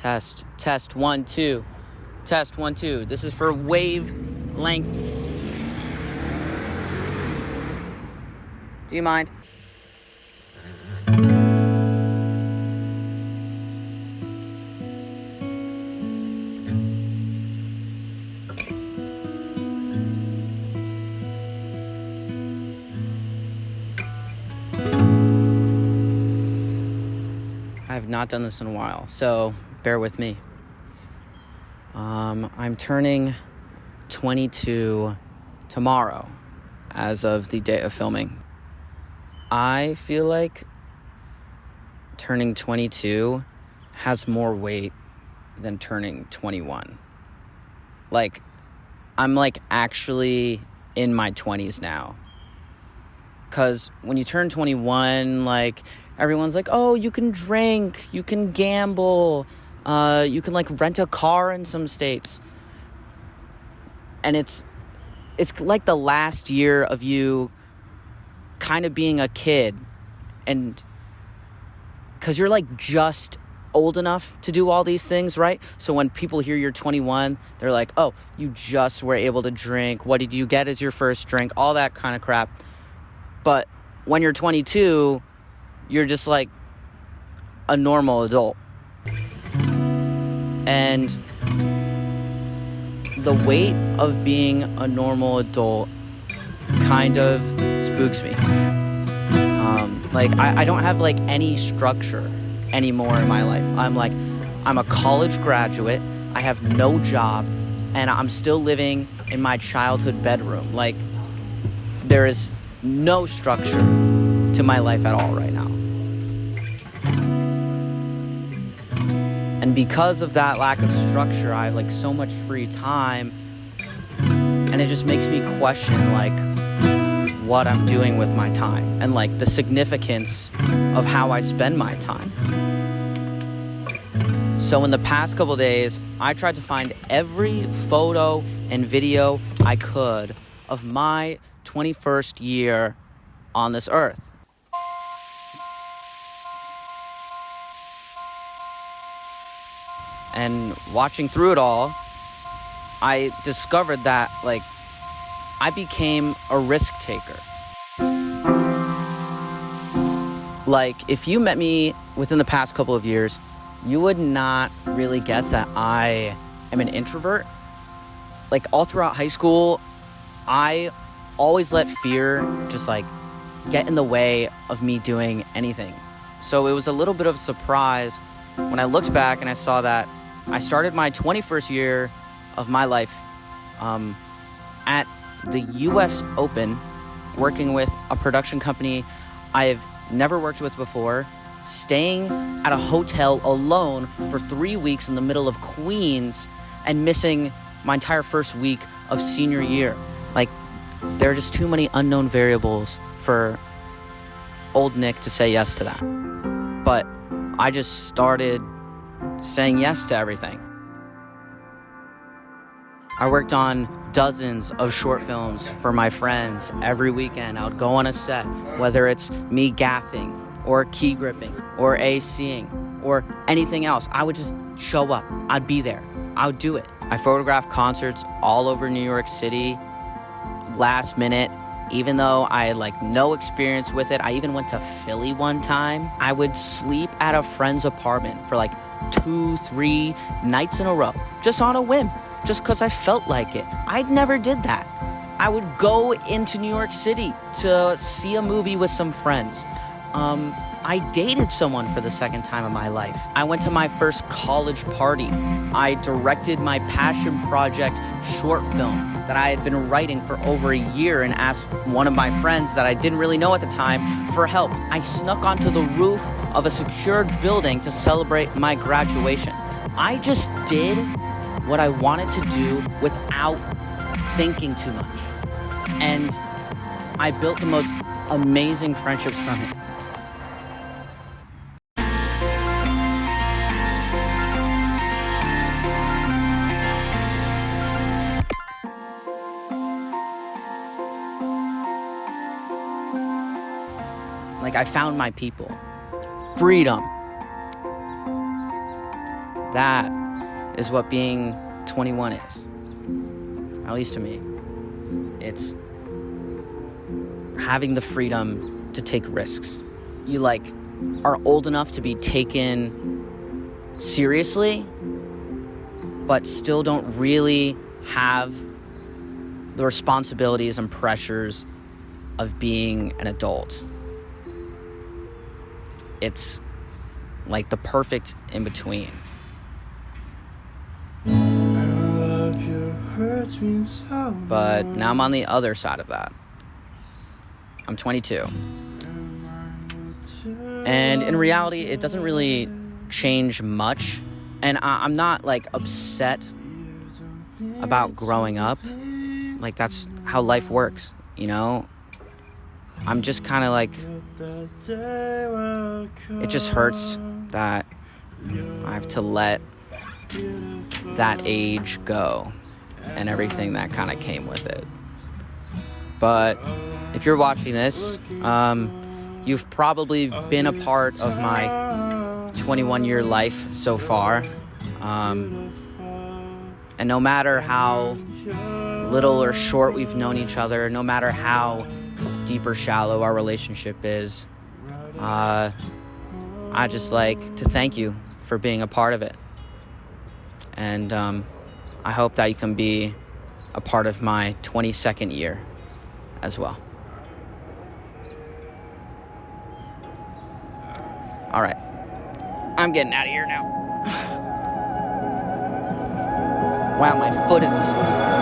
Test 1 2. Test 1 2. This is for wavelength. Do you mind? I have not done this in a while, so bear with me. I'm turning 22 tomorrow as of the day of filming. I feel like turning 22 has more weight than turning 21. Like, I'm like actually in my 20s now. Because when you turn 21, like, everyone's like, oh, you can drink, you can gamble, you can like rent a car in some states. And it's like the last year of you kind of being a kid, and because you're like just old enough to do all these things, right? So when people hear you're 21, they're like, oh, you just were able to drink, what did you get as your first drink, all that kind of crap. But when you're 22, you're just like a normal adult. And the weight of being a normal adult kind of spooks me. I don't have like any structure anymore in my life. I'm a college graduate, I have no job, and I'm still living in my childhood bedroom. Like, there is no structure to my life at all right now. And because of that lack of structure, I have like so much free time, and it just makes me question like what I'm doing with my time and like the significance of how I spend my time. So in the past couple days, I tried to find every photo and video I could of my 21st year on this earth. And watching through it all, I discovered that, like, I became a risk taker. Like, if you met me within the past couple of years, you would not really guess that I am an introvert. Like, all throughout high school, I always let fear just, like, get in the way of me doing anything. So it was a little bit of a surprise when I looked back and I saw that I started my 21st year of my life at the US Open, working with a production company I've never worked with before, staying at a hotel alone for 3 weeks in the middle of Queens, and missing my entire first week of senior year. Like, there are just too many unknown variables for old Nick to say yes to that. But I just started saying yes to everything. I worked on dozens of short films for my friends. Every weekend I would go on a set, whether it's me gaffing or key gripping or ACing or anything else. I would just show up. I'd be there. I would do it. I photographed concerts all over New York City, last minute. Even though I had like no experience with it, I even went to Philly one time. I would sleep at a friend's apartment for like 2-3 nights in a row, just on a whim, just because I felt like it. I never did that. I would go into New York City to see a movie with some friends. I dated someone for the second time in my life. I went to my first college party. I directed my passion project short film that I had been writing for over a year, and asked one of my friends that I didn't really know at the time for help. I snuck onto the roof of a secured building to celebrate my graduation. I just did what I wanted to do without thinking too much. And I built the most amazing friendships from it. Like, I found my people. Freedom. That is what being 21 is. At least to me. It's having the freedom to take risks. You are old enough to be taken seriously, but still don't really have the responsibilities and pressures of being an adult. It's like the perfect in between. But now I'm on the other side of that. I'm 22. And in reality, it doesn't really change much. And I'm not upset about growing up. That's how life works, I'm just kind of it just hurts that I have to let that age go and everything that kind of came with it. But if you're watching this, you've probably been a part of my 21-year life so far. And no matter how little or short we've known each other, no matter how deep or shallow our relationship is, I just like to thank you for being a part of it. And I hope that you can be a part of my 22nd year as well. All right. I'm getting out of here now. Wow, my foot is asleep.